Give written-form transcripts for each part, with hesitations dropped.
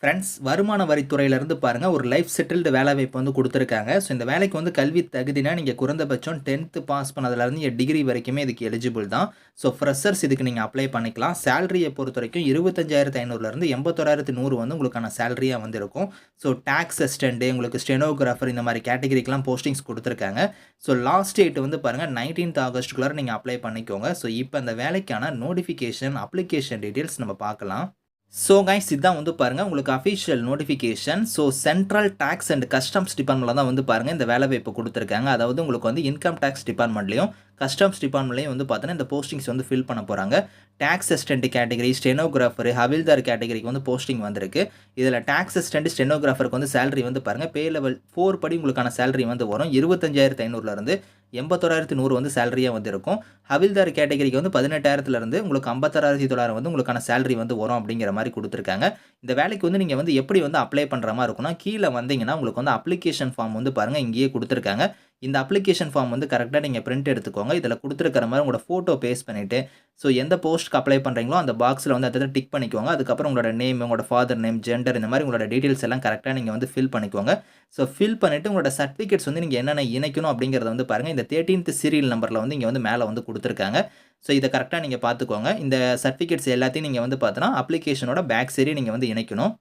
Friends வருமான வரித்துறையிலேருந்து பாருங்கள் ஒரு லைஃப் செட்டில்டு வேலை வாய்ப்பு வந்து கொடுத்துருக்காங்க. ஸோ இந்த வேலைக்கு வந்து கல்வி தகுதினா நீங்கள் குறைந்தபட்சம் 10th பாஸ் பண்ணதுலேருந்து டிகிரி வரைக்குமே இதுக்கு எலிஜிபிள் தான். ஸோ ஃப்ரெஷர்ஸ் இதுக்கு நீங்கள் அப்ளை பண்ணிக்கலாம். சேலரியை பொறுத்த வரைக்கும் 25,500லேருந்து 81,100 வந்து உங்களுக்கான சேலரியாக வந்து இருக்கும். ஸோ டேக்ஸ் அசிஸ்டன்ட், உங்களுக்கு ஸ்டெனோகிராஃபர் இந்த மாதிரி கேட்டகரிக்கெலாம் போஸ்டிங்ஸ் கொடுத்துருக்காங்க. ஸோ லாஸ்ட் டேட் வந்து பாருங்கள் 19th ஆகஸ்ட்டுக்குள்ளார நீங்கள் அப்ளை பண்ணிக்கோங்க. ஸோ இப்போ அந்த வேலைக்கான நோட்டிஃபிகேஷன் அப்ளிகேஷன் டீட்டெயில்ஸ் நம்ம பார்க்கலாம். ஸோ கைஸ் இதான் வந்து பாருங்கள் உங்களுக்கு official notification. So central tax and customs டிபார்ட்மெண்ட்டில் தான் வந்து பாருங்கள் இந்த வேலை வாய்ப்பு கொடுத்துருக்காங்க. அதாவது உங்களுக்கு வந்து இன்கம் டேக்ஸ் டிபார்ட்மெண்ட்லையும் கஸ்டம்ஸ் டிபார்ட்மெண்ட்லையும் வந்து பார்த்தீங்கன்னா இந்த போஸ்டிங்ஸ் வந்து ஃபில் பண்ண போகிறாங்க. டேக்ஸ் அசிஸ்டன்ட் கேட்டகரி, ஸ்டெனோகிராஃபர், ஹவில்தார் கேட்டகரிக்கு வந்து போஸ்டிங் வந்திருக்கு. இதில் டேக்ஸ் அசிஸ்டன்ட், ஸ்டெனோகிராஃபருக்கு வந்து சேலரி வந்து பாருங்கள் பே லெவல் 4 படி உங்களுக்கான சேலரி வந்து வரும். 25,500லேருந்து 81,100 வந்து சேலரியாக வந்து இருக்கும். ஹவில்தார் கேட்டகரிக்கு வந்து 18,000லேருந்து உங்களுக்கு 56,900 வந்து உங்களுக்கான சேலரி வந்து வரும் அப்படிங்கிற மாதிரி கொடுத்துருக்காங்க. இந்த வேலைக்கு வந்து நீங்கள் வந்து எப்படி வந்து அப்ளை பண்ணுற மாதிரி இருக்குன்னா, கீழே வந்தீங்கன்னா உங்களுக்கு வந்து அப்ளிகேஷன் ஃபார்ம் வந்து பாருங்கள் இங்கேயே கொடுத்துருக்காங்க. இந்த அப்ளிகேஷன் ஃபார்ம் வந்து கரெக்டாக நீங்கள் பிரிண்ட் எடுத்துக்கோங்க. இதில் கொடுத்துருக்கிற மாதிரி உங்களோட ஃபோட்டோ பேஸ்ட் பண்ணிவிட்டு, ஸோ எந்த போஸ்ட்டுக்கு அப்ளை பண்ணுறீங்களோ அந்த பாக்ஸில் வந்து அதை டிக் பண்ணிக்கோங்க. அதுக்கப்புறம் உங்களோட நேம், உங்களோட ஃபாதர் நேம், ஜெண்டர் இந்த மாதிரி உங்களோட டீட்டெயில்ஸ் எல்லாம் கரெக்டாக நீங்கள் வந்து ஃபில் பண்ணிக்கோங்க. ஸோ ஃபில் பண்ணிவிட்டு உங்களோட சர்டிஃபிகேட்ஸ் வந்து நீங்கள் என்னென்ன இணைக்கணும் அப்படிங்கிறத வந்து பாருங்கள் இந்த 13th சீரியல் நம்பரில் வந்து இங்கே வந்து மேலே வந்து கொடுத்துருக்காங்க. ஸோ இதை கரெக்டாக நீங்கள் பார்த்துக்கோங்க. இந்த சர்டிஃபிகேட்ஸ் எல்லாத்தையும் நீங்கள் வந்து பார்த்தோன்னா அப்ளிகேஷனோட பேக் சைடு நீங்கள் வந்து இணைக்கணும்.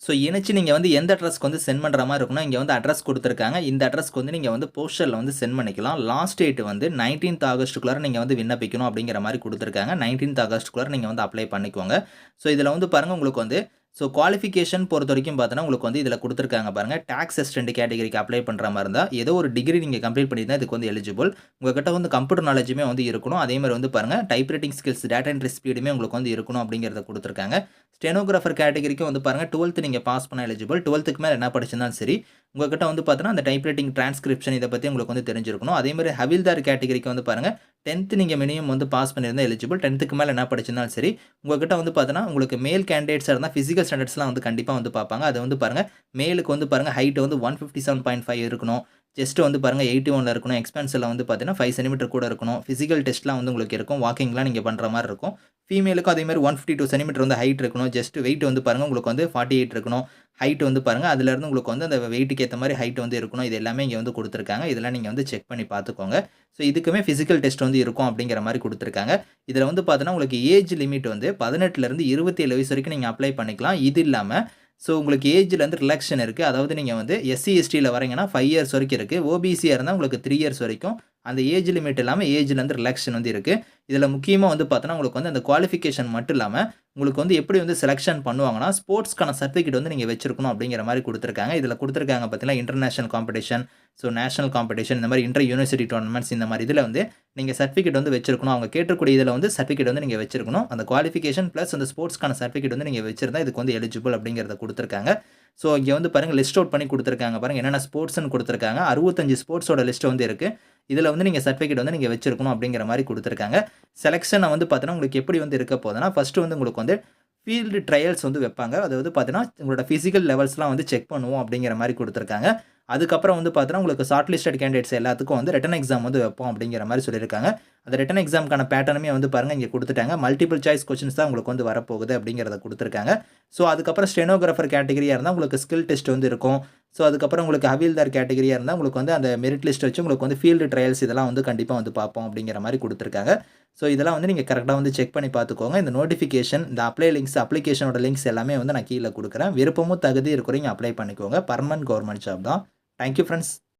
ஸோ இணைச்சு நீங்கள் வந்து எந்த அட்ரஸ்க்கு வந்து சென்ட் பண்ணுற மாதிரி இருக்குன்னா, இங்கே வந்து அட்ரஸ் கொடுத்துருக்காங்க. இந்த அட்ரஸ்க்கு வந்து நீங்கள் வந்து போஸ்டரில் வந்து சென்ட் பண்ணிக்கலாம். லாஸ்ட் டேட் வந்து 19th ஆகஸ்ட்டுக்குள்ளார நீங்கள் வந்து விண்ணப்பிக்கணும் அப்படிங்கிற மாதிரி கொடுத்துருக்காங்க. 19th ஆகஸ்ட்டுக்குள்ளார நீங்கள் வந்து அப்ளை பண்ணிக்கோங்க. ஸோ இதில் வந்து பாருங்கள் உங்களுக்கு வந்து குவாலிஃபிகேஷன் பொறுத்த வரைக்கும் பார்த்தோன்னா உங்களுக்கு வந்து இதில் கொடுத்துருக்காங்க பாருங்கள். டேக்ஸ் அசிஸ்டன்ட் கேட்டகரிக்கு அப்ளை பண்ணுற மாதிரி இருந்தால் ஏதோ ஒரு டிகிரி நீங்கள் கம்ப்ளீட் பண்ணியிருந்தால் இதுக்கு வந்து எலிஜிபிள். உங்கள்கிட்ட வந்து கம்ப்யூட்டர் நாலேஜுமே வந்து இருக்கணும். அதே மாதிரி வந்து பாருங்கள் type writing skills, data entry ஸ்பீடுமே உங்களுக்கு வந்து இருக்கணும் அப்படிங்கிறத கொடுத்துருக்காங்க. ஸ்டெனோகிராஃபர் கேட்டகரிக்கும் வந்து பாருங்கள் 12th நீங்கள் பாஸ் பண்ண எலிஜிபிள். 12th மேலே என்ன படிச்சிருந்தாலும் சரி உங்கள்கிட்ட வந்து பார்த்தோன்னா அந்த டைப் ரைட்டிங், டிரான்ஸ்கிரிப்ஷன் இதை பற்றி உங்களுக்கு வந்து தெரிஞ்சிருக்கணும். அதே மாதிரி ஹவில்தார் கேட்டகரிக்கு வந்து பாருங்கள் 10th நீங்கள் மினிமம் வந்து பாஸ் பண்ணியிருந்தால் எலிஜிபிள். 10th மேலே என்ன படிச்சிருந்தாலும் சரி உங்கள்கிட்ட வந்து பார்த்தோன்னா உங்களுக்கு மேல் கேண்டிடேட்ஸாக இருந்தால் ஃபிசிக்கல் ஸ்டாண்டர்ட்ஸ்லாம் வந்து கண்டிப்பாக வந்து பார்ப்பாங்க. அது வந்து பாருங்கள் மேலுக்கு வந்து பாருங்கள் ஹைட் வந்து 157.5 இருக்கணும். செஸ்ட் வந்து பாருங்கள் 81 இருக்கணும். எக்ஸ்பென்ஸில் வந்து பார்த்தீங்கன்னா 5 சென்டிமீட்டர் கூட இருக்கணும். ஃபிசிக்கல் டெஸ்ட்லாம் வந்து உங்களுக்கு இருக்கும். வாக்கிங்லாம் நீங்கள் பண்ணுற மாதிரி இருக்கும். ஃபீமேலுக்கும் அதே மாதிரி 152 சென்டிமீட்டர் வந்து ஹைட் இருக்கணும். ஜஸ்ட் வெயிட் வந்து பாருங்கள் உங்களுக்கு வந்து 48 இருக்கணும். ஹைட் வந்து பாருங்கள் அதுலேருந்து உங்களுக்கு வந்து அந்த வெயிட்டுக்கு ஏற்ற மாதிரி ஹைட் வந்து இருக்கணும். இது எல்லாமே இங்கே வந்து கொடுத்துருக்காங்க. இதெல்லாம் நீங்கள் வந்து செக் பண்ணி பார்த்துக்கோங்க. ஸோ இதுக்குமே ஃபிசிக்கல் டெஸ்ட் வந்து இருக்கும் அப்படிங்கிற மாதிரி கொடுத்துருக்காங்க. இதில் வந்து பார்த்தோன்னா உங்களுக்கு ஏஜ் லிமிட் வந்து 18லேருந்து 27 வயசு வரைக்கும் நீங்கள் அப்ளை பண்ணிக்கலாம். இது இல்லாமல் உங்களுக்கு ஏஜ்லேருந்து ரிலாக்ஷன் இருக்குது. அதாவது நீங்கள் வந்து எஸ்சி எஸ்டியில் வரீங்கன்னா 5 இயர்ஸ் வரைக்கும் இருக்குது. ஓபிசியாக இருந்தால் உங்களுக்கு 3 இயர்ஸ் வரைக்கும் அந்த ஏஜ் லிமிட் இல்லாமல் ஏஜ்லேருந்து ரிலாக்ஷன் வந்து இருக்குது. இதில் முக்கியமாக வந்து பார்த்தோன்னா உங்களுக்கு வந்து அந்த குவாலிஃபிகேஷன் மட்டும் இல்லாமல் உங்களுக்கு வந்து எப்படி வந்து செலெக்ஷன் பண்ணுவாங்கன்னா ஸ்போர்ட்ஸ்க்கான சர்டிஃபிகேட் வந்து நீங்கள் வச்சிருக்கணும் அப்படிங்கிற மாதிரி கொடுத்துருக்காங்க. இதில் கொடுத்துருக்காங்க பார்த்தீங்கன்னா இன்டர்நேஷனல் காம்படிஷன், நேஷனல் காம்படிஷன் இந்த மாதிரி இன்டர் யூனிவர்சிட்டி டோர்னமெண்ட்ஸ் இந்த மாதிரி இதில் வந்து நீங்கள் சர்டிஃபிகேட் வந்து வச்சிருக்கணும். அவங்க கேட்டக்கூடிய இதில் வந்து சர்டிஃபிகேட் வந்து நீங்கள் வச்சிருக்கணும். அந்த குவாலிஃபிகேஷன் ப்ளஸ் அந்த ஸ்போர்ட்ஸ்க்கான சர்டிஃபிகேட் வந்து நீங்கள் வச்சிருந்தா இதுக்கு வந்து எலிஜிபிள் அப்படிங்கிறத கொடுத்துருக்காங்க. ஸோ இங்கே வந்து பாருங்கள் லிஸ்ட் அவுட் பண்ணி கொடுத்துருக்காங்க பாருங்கள் என்னென்ன ஸ்போர்ட்ஸ்னு கொடுத்துருக்காங்க. 65 ஸ்போர்ட்ஸோட லிஸ்ட் வந்து இருக்குது. இதில் வந்து நீங்கள் சர்டிஃபிகேட் வந்து நீங்கள் வச்சிருக்கணும் அப்படிங்கிற மாதிரி கொடுத்துருக்காங்க. செலெக்ஷனை வந்து பார்த்தீங்கன்னா உங்களுக்கு எப்படி வந்து இருக்க போதுன்னா ஃபஸ்ட்டு வந்து உங்களுக்கு வந்து ஃபீல்டு ட்ரையல்ஸ் வந்து வைப்பாங்க. அதாவது பார்த்தீங்கன்னா உங்களோட ஃபிசிக்கல் லெவல்ஸ்லாம் வந்து செக் பண்ணுவோம் அப்படிங்கிற மாதிரி கொடுத்துருக்காங்க. அதுக்கப்புறம் வந்து பார்த்தீங்கன்னா உங்களுக்கு ஷார்ட் லிஸ்டட் கேண்டிடேட்ஸ் எல்லாத்துக்கும் வந்து ரிட்டன் எக்ஸாம் வந்து வைப்போம் அப்படிங்கிற மாதிரி சொல்லியிருக்காங்க. அந்த ரிட்டன் எக்ஸாமுக்கான பேட்டர்னுமே வந்து பாருங்கள் இங்கே கொடுத்துட்டாங்க. மல்டிபிள் சாய்ஸ் கொஸ்டின்ஸ் தான் உங்களுக்கு வந்து வரப்போகுது அப்படிங்கிறத கொடுத்துருக்காங்க. ஸோ அதுக்கப்புறம் ஸ்டெனோகிராஃபர் கேட்டகரியாக இருந்தால் உங்களுக்கு ஸ்கில் டெஸ்ட் வந்து இருக்கும். ஸோ அதுக்கப்புறம் உங்களுக்கு ஹவில்தார் கேட்டகரியாக இருந்தால் உங்களுக்கு வந்து அந்த மெரிட் லிஸ்ட் வச்சு உங்களுக்கு வந்து ஃபீல்டு ட்ரையல்ஸ் இதெல்லாம் வந்து கண்டிப்பாக வந்து பார்ப்போம் அப்படிங்கிற மாதிரி கொடுத்துருக்காங்க. ஸோ இதெல்லாம் வந்து நீங்கள் கரெக்டாக வந்து செக் பண்ணி பார்த்துக்கோங்க. இந்த நோட்டிஃபிகேஷன், இந்த அப்ளிகேஷனோட லிங்க்ஸ் எல்லாமே வந்து நான் கீழே கொடுக்குறேன். விருப்பமும் தகுதி இருக்கிறவங்க அப்ளை பண்ணிக்கோங்க. பர்மனன்ட் கவர்மெண்ட் ஜாப் தான். Thank you friends.